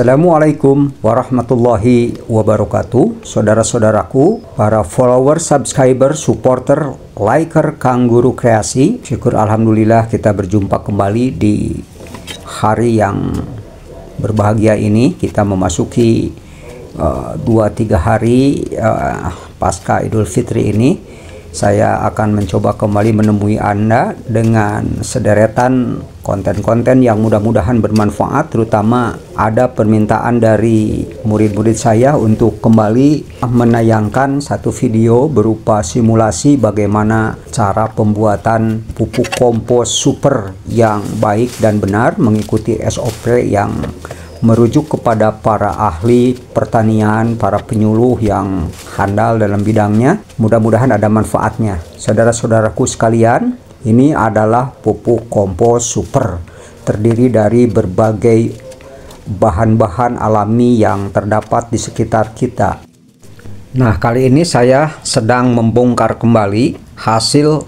Assalamualaikum warahmatullahi wabarakatuh. Saudara-saudaraku, para follower, subscriber, supporter, liker Kangguru Kreasi. Syukur alhamdulillah kita berjumpa kembali di hari yang berbahagia ini. Kita memasuki 2-3 hari pasca Idul Fitri ini. Saya akan mencoba kembali menemui Anda dengan sederetan konten-konten yang mudah-mudahan bermanfaat. Terutama ada permintaan dari murid-murid saya untuk kembali menayangkan satu video berupa simulasi bagaimana cara pembuatan pupuk kompos super yang baik dan benar mengikuti SOP yang merujuk kepada para ahli pertanian, para penyuluh yang handal dalam bidangnya. Mudah-mudahan ada manfaatnya. Saudara-saudaraku sekalian, ini adalah pupuk kompos super, terdiri dari berbagai bahan-bahan alami yang terdapat di sekitar kita. Nah, kali ini saya sedang membongkar kembali hasil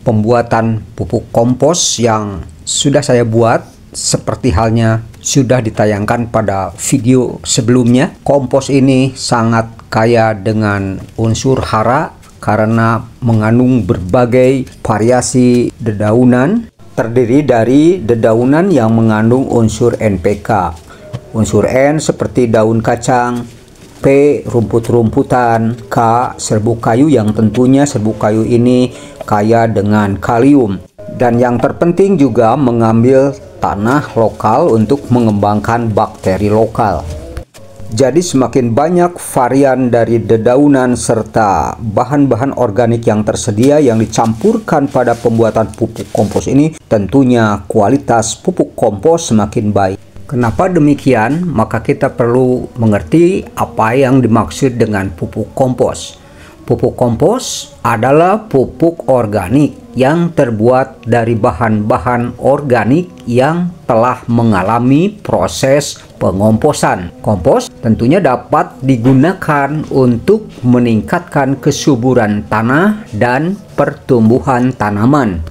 pembuatan pupuk kompos yang sudah saya buat, seperti halnya sudah ditayangkan pada video sebelumnya. Kompos ini sangat kaya dengan unsur hara karena mengandung berbagai variasi dedaunan, terdiri dari dedaunan yang mengandung unsur NPK, unsur N seperti daun kacang, P rumput-rumputan, K serbuk kayu yang tentunya serbuk kayu ini kaya dengan kalium, dan yang terpenting juga mengambil tanah lokal untuk mengembangkan bakteri lokal. Jadi semakin banyak varian dari dedaunan serta bahan-bahan organik yang tersedia yang dicampurkan pada pembuatan pupuk kompos ini, tentunya kualitas pupuk kompos semakin baik. Kenapa demikian? Maka kita perlu mengerti apa yang dimaksud dengan pupuk kompos. Pupuk kompos adalah pupuk organik yang terbuat dari bahan-bahan organik yang telah mengalami proses pengomposan. Kompos tentunya dapat digunakan untuk meningkatkan kesuburan tanah dan pertumbuhan tanaman.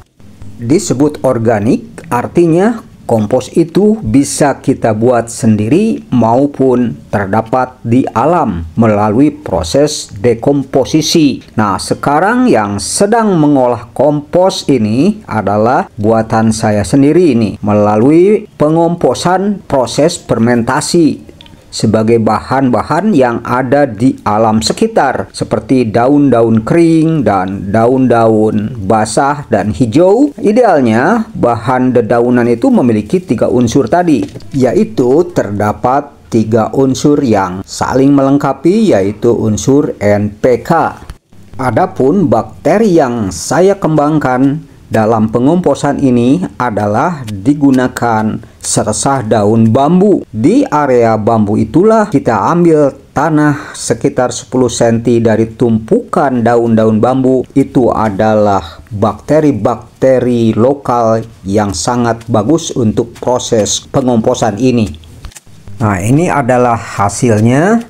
Disebut organik artinya kompos itu bisa kita buat sendiri maupun terdapat di alam melalui proses dekomposisi. Nah, sekarang yang sedang mengolah kompos ini adalah buatan saya sendiri ini melalui pengomposan proses fermentasi sebagai bahan-bahan yang ada di alam sekitar seperti daun-daun kering dan daun-daun basah dan hijau. Idealnya bahan dedaunan itu memiliki 3 unsur tadi, yaitu terdapat 3 unsur yang saling melengkapi, yaitu unsur NPK. Adapun bakteri yang saya kembangkan dalam pengomposan ini adalah digunakan seresah daun bambu. Di area bambu itulah kita ambil tanah sekitar 10 cm dari tumpukan daun-daun bambu. Itu adalah bakteri-bakteri lokal yang sangat bagus untuk proses pengomposan ini. Nah, ini adalah hasilnya.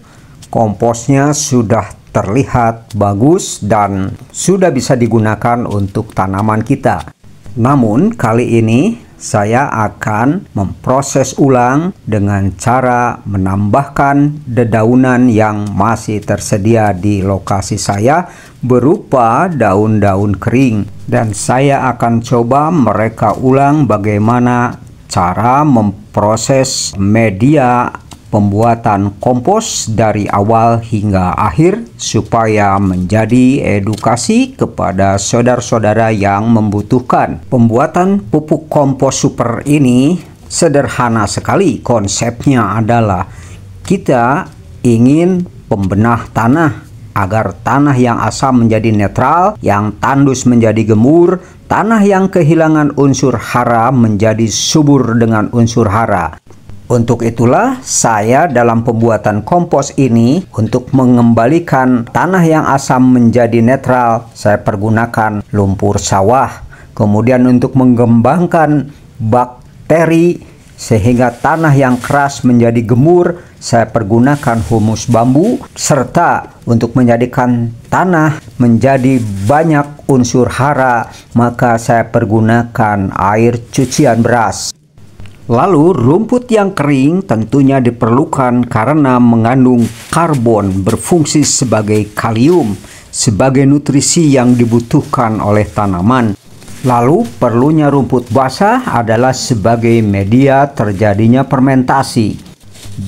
Komposnya sudah terlihat bagus dan sudah bisa digunakan untuk tanaman kita. Namun kali ini saya akan memproses ulang dengan cara menambahkan dedaunan yang masih tersedia di lokasi saya berupa daun-daun kering, dan saya akan coba mereka ulang bagaimana cara memproses media pembuatan kompos dari awal hingga akhir supaya menjadi edukasi kepada saudara-saudara yang membutuhkan. Pembuatan pupuk kompos super ini sederhana sekali. Konsepnya adalah kita ingin pembenah tanah agar tanah yang asam menjadi netral, yang tandus menjadi gemur, tanah yang kehilangan unsur hara menjadi subur dengan unsur hara. Untuk itulah saya dalam pembuatan kompos ini, untuk mengembalikan tanah yang asam menjadi netral, saya pergunakan lumpur sawah. Kemudian untuk mengembangkan bakteri sehingga tanah yang keras menjadi gemur, saya pergunakan humus bambu. Serta untuk menjadikan tanah menjadi banyak unsur hara, maka saya pergunakan air cucian beras. Lalu rumput yang kering tentunya diperlukan karena mengandung karbon, berfungsi sebagai kalium, sebagai nutrisi yang dibutuhkan oleh tanaman. Lalu perlunya rumput basah adalah sebagai media terjadinya fermentasi.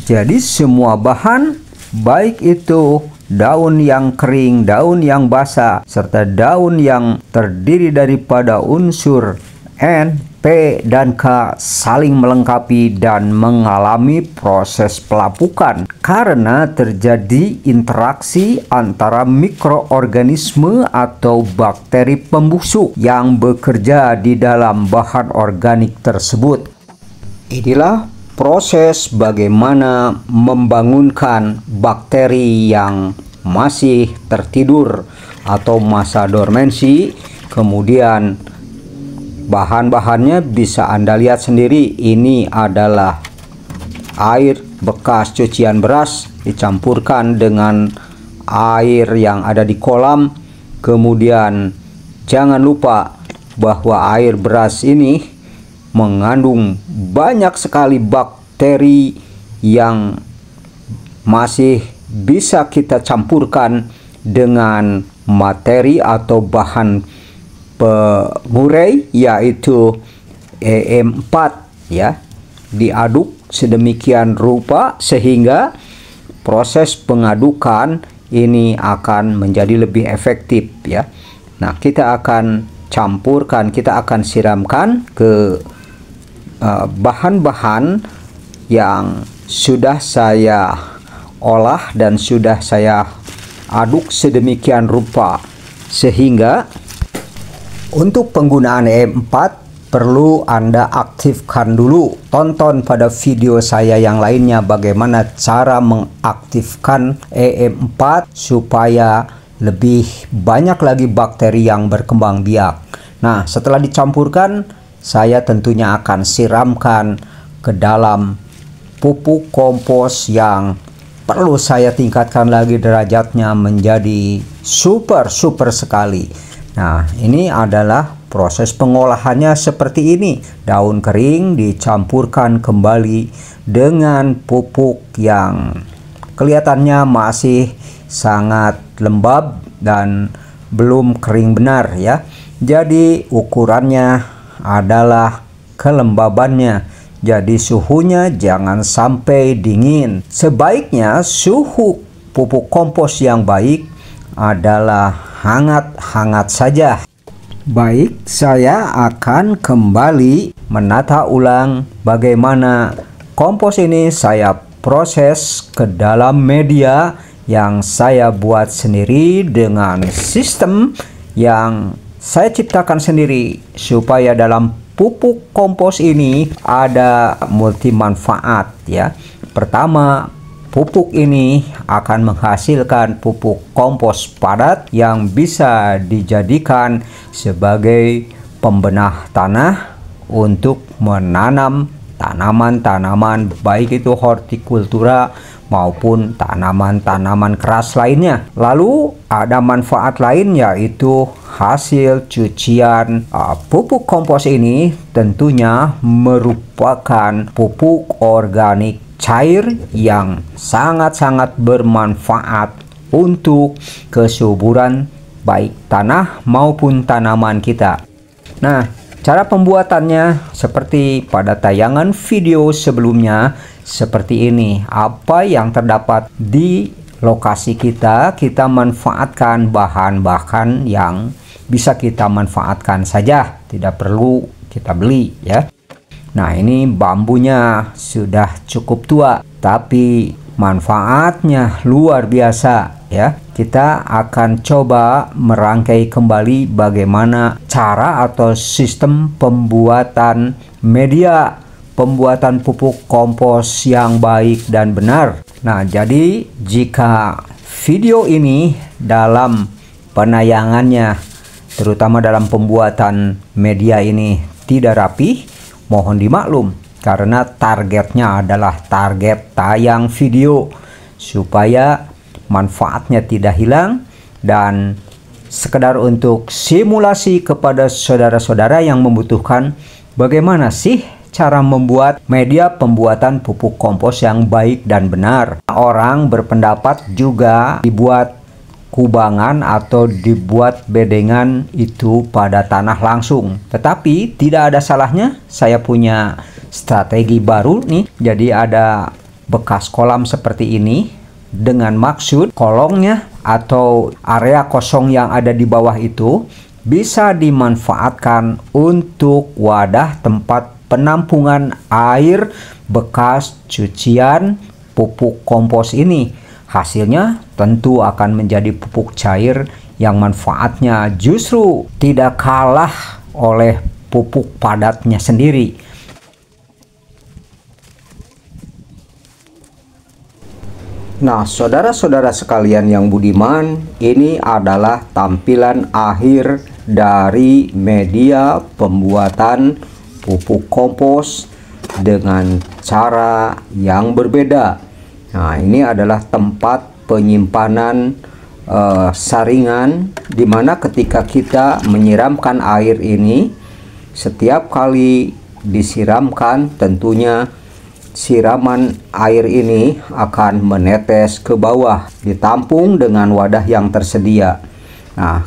Jadi semua bahan, baik itu daun yang kering, daun yang basah, serta daun yang terdiri daripada unsur N, P, dan K saling melengkapi dan mengalami proses pelapukan karena terjadi interaksi antara mikroorganisme atau bakteri pembusuk yang bekerja di dalam bahan organik tersebut. Inilah proses bagaimana membangunkan bakteri yang masih tertidur atau masa dormansi. Kemudian bahan-bahannya bisa Anda lihat sendiri. Ini adalah air bekas cucian beras dicampurkan dengan air yang ada di kolam. Kemudian jangan lupa bahwa air beras ini mengandung banyak sekali bakteri yang masih bisa kita campurkan dengan materi atau bahan pengurai, yaitu EM4 ya, diaduk sedemikian rupa sehingga proses pengadukan ini akan menjadi lebih efektif ya. Nah, kita akan campurkan, kita akan siramkan ke bahan-bahan yang sudah saya olah dan sudah saya aduk sedemikian rupa sehingga untuk penggunaan EM4 perlu Anda aktifkan dulu. Tonton pada video saya yang lainnya bagaimana cara mengaktifkan EM4 supaya lebih banyak lagi bakteri yang berkembang biak. Nah, setelah dicampurkan, saya tentunya akan siramkan ke dalam pupuk kompos yang perlu saya tingkatkan lagi derajatnya menjadi super sekali. Nah, ini adalah proses pengolahannya seperti ini. Daun kering dicampurkan kembali dengan pupuk yang kelihatannya masih sangat lembab dan belum kering benar ya. Jadi ukurannya adalah kelembabannya. Jadi suhunya jangan sampai dingin. Sebaiknya suhu pupuk kompos yang baik adalah hangat-hangat saja. Baik, saya akan kembali menata ulang bagaimana kompos ini saya proses ke dalam media yang saya buat sendiri dengan sistem yang saya ciptakan sendiri supaya dalam pupuk kompos ini ada multi manfaat ya. Pertama, pupuk ini akan menghasilkan pupuk kompos padat yang bisa dijadikan sebagai pembenah tanah untuk menanam tanaman-tanaman baik itu hortikultura maupun tanaman-tanaman keras lainnya. Lalu ada manfaat lain yaitu hasil cucian pupuk kompos ini tentunya merupakan pupuk organik cair yang sangat-sangat bermanfaat untuk kesuburan baik tanah maupun tanaman kita. Nah, cara pembuatannya seperti pada tayangan video sebelumnya seperti ini. Apa yang terdapat di lokasi kita, kita manfaatkan bahan-bahan yang bisa kita manfaatkan saja, tidak perlu kita beli ya. Nah, ini bambunya sudah cukup tua, tapi manfaatnya luar biasa ya. Kita akan coba merangkai kembali bagaimana cara atau sistem pembuatan media, pembuatan pupuk kompos yang baik dan benar. Nah, jadi jika video ini dalam penayangannya, terutama dalam pembuatan media ini tidak rapi, mohon dimaklum karena targetnya adalah target tayang video supaya manfaatnya tidak hilang dan sekedar untuk simulasi kepada saudara-saudara yang membutuhkan bagaimana sih cara membuat media pembuatan pupuk kompos yang baik dan benar. Orang berpendapat juga dibuat kubangan atau dibuat bedengan itu pada tanah langsung. Tetapi tidak ada salahnya, saya punya strategi baru nih. Jadi ada bekas kolam seperti ini dengan maksud kolongnya atau area kosong yang ada di bawah itu bisa dimanfaatkan untuk wadah tempat penampungan air bekas cucian pupuk kompos ini. Hasilnya tentu akan menjadi pupuk cair yang manfaatnya justru tidak kalah oleh pupuk padatnya sendiri. Nah, saudara-saudara sekalian yang budiman, ini adalah tampilan akhir dari media pembuatan pupuk kompos dengan cara yang berbeda. Nah, ini adalah tempat penyimpanan saringan, dimana ketika kita menyiramkan air ini, setiap kali disiramkan tentunya siraman air ini akan menetes ke bawah, ditampung dengan wadah yang tersedia. Nah,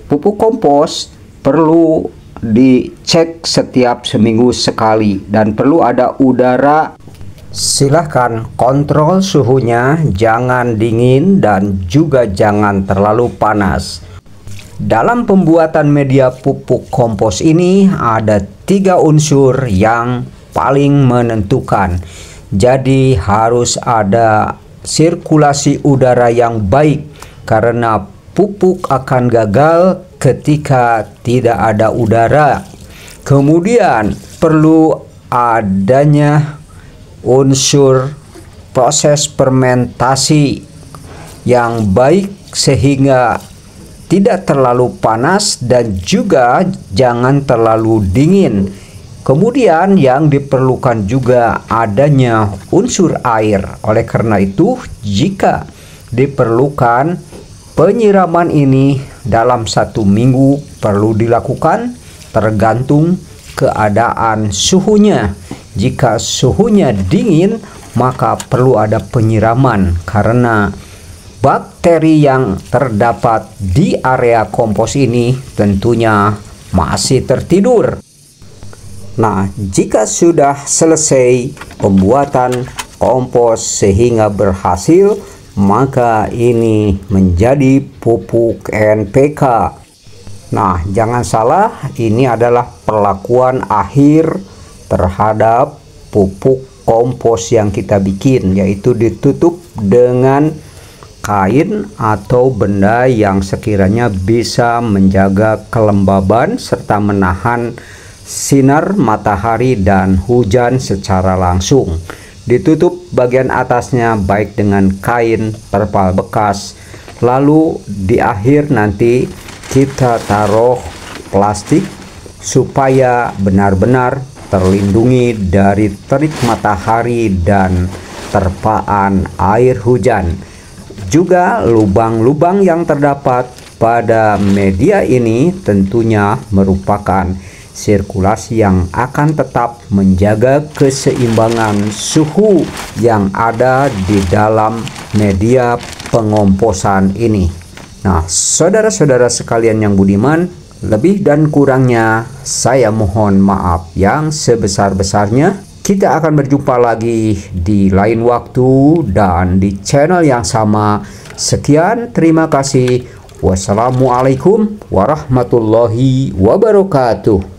pupuk kompos perlu dicek setiap seminggu sekali dan perlu ada udara. Silahkan kontrol suhunya, jangan dingin dan juga jangan terlalu panas. Dalam pembuatan media pupuk kompos ini ada 3 unsur yang paling menentukan. Jadi harus ada sirkulasi udara yang baik, karena pupuk akan gagal ketika tidak ada udara. Kemudian perlu adanya unsur proses fermentasi yang baik sehingga tidak terlalu panas dan juga jangan terlalu dingin. Kemudian yang diperlukan juga adanya unsur air. Oleh karena itu, jika diperlukan penyiraman ini dalam 1 minggu perlu dilakukan tergantung keadaan suhunya. Jika suhunya dingin, maka perlu ada penyiraman karena bakteri yang terdapat di area kompos ini tentunya masih tertidur. Nah, jika sudah selesai pembuatan kompos sehingga berhasil, maka ini menjadi pupuk NPK. Nah, jangan salah, ini adalah perlakuan akhir terhadap pupuk kompos yang kita bikin, yaitu ditutup dengan kain atau benda yang sekiranya bisa menjaga kelembaban serta menahan sinar matahari dan hujan secara langsung. Ditutup bagian atasnya baik dengan kain terpal bekas, lalu di akhir nanti kita taruh plastik supaya benar-benar terlindungi dari terik matahari dan terpaan air hujan. Juga lubang-lubang yang terdapat pada media ini tentunya merupakan sirkulasi yang akan tetap menjaga keseimbangan suhu yang ada di dalam media pengomposan ini. Nah, saudara-saudara sekalian yang budiman, lebih dan kurangnya saya mohon maaf yang sebesar-besarnya. Kita akan berjumpa lagi di lain waktu dan di channel yang sama. Sekian, terima kasih. Wassalamualaikum warahmatullahi wabarakatuh.